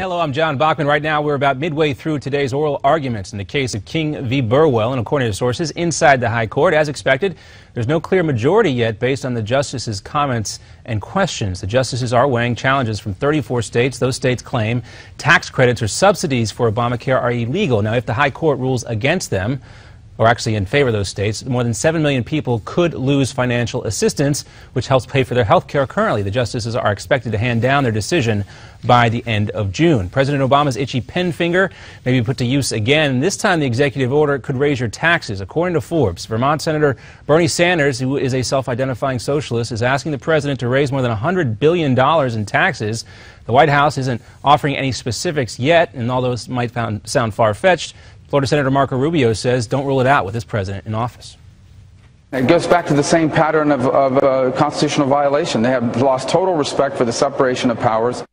hello, I'm John Bachman. Right now, we're about midway through today's oral arguments in the case of King v. Burwell, and according to sources inside the High Court, as expected, there's no clear majority yet based on the justices' comments and questions. The justices are weighing challenges from 34 states. Those states claim tax credits or subsidies for Obamacare are illegal. Now, if the High Court rules against them, or actually in favor of those states, more than 7 million people could lose financial assistance, which helps pay for their health care currently. The justices are expected to hand down their decision by the end of June. President Obama's itchy pen finger may be put to use again. This time the executive order could raise your taxes. According to Forbes, Vermont Senator Bernie Sanders, who is a self-identifying socialist, is asking the president to raise more than $100 billion in taxes. The White House isn't offering any specifics yet, and although this might sound far-fetched, Florida Senator Marco Rubio says don't rule it out with this president in office. It goes back to the same pattern of constitutional violation. They have lost total respect for the separation of powers.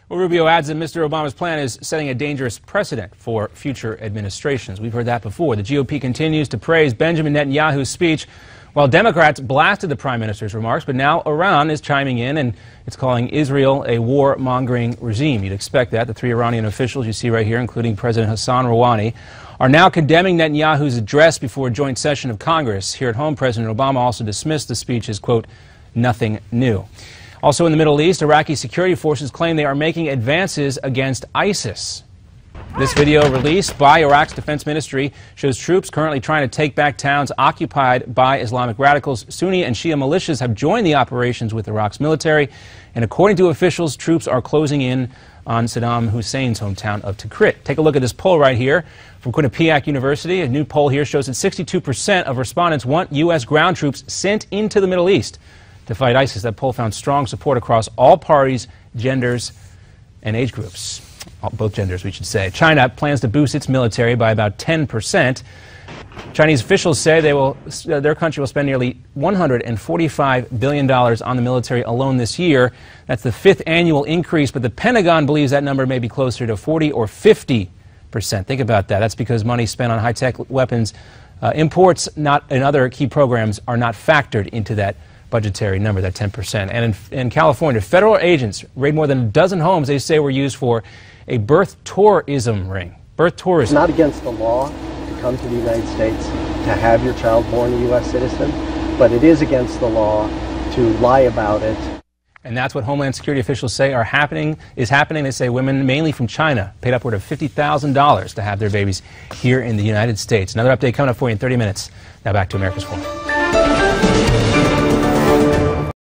Well, Rubio adds that Mr. Obama's plan is setting a dangerous precedent for future administrations. We've heard that before. The GOP continues to praise Benjamin Netanyahu's speech, while Democrats blasted the prime minister's remarks, but now Iran is chiming in and it's calling Israel a war-mongering regime. You'd expect that. The three Iranian officials you see right here, including President Hassan Rouhani, are now condemning Netanyahu's address before a joint session of Congress. Here at home, President Obama also dismissed the speech as, quote, nothing new. Also in the Middle East, Iraqi security forces claim they are making advances against ISIS. This video released by Iraq's defense ministry shows troops currently trying to take back towns occupied by Islamic radicals. Sunni and Shia militias have joined the operations with Iraq's military, and according to officials, troops are closing in on Saddam Hussein's hometown of Tikrit. Take a look at this poll right here from Quinnipiac University. A new poll here shows that 62% of respondents want U.S. ground troops sent into the Middle East to fight ISIS. That poll found strong support across all parties, genders, and age groups. Both genders, we should say. China plans to boost its military by about 10%. Chinese officials say their country will spend nearly $145 billion on the military alone this year. That's the 5th annual increase, but the Pentagon believes that number may be closer to 40 or 50%. Think about that. That's because money spent on high-tech weapons imports and other key programs are not factored into that budgetary number, that 10%. And in California, federal agents raid more than a dozen homes they say were used for a birth tourism ring. Birth tourism. It's not against the law to come to the United States to have your child born a U.S. citizen, but it is against the law to lie about it. And that's what Homeland Security officials say is happening. They say women, mainly from China, paid upward of $50,000 to have their babies here in the United States. Another update coming up for you in 30 minutes. Now back to America's Forum.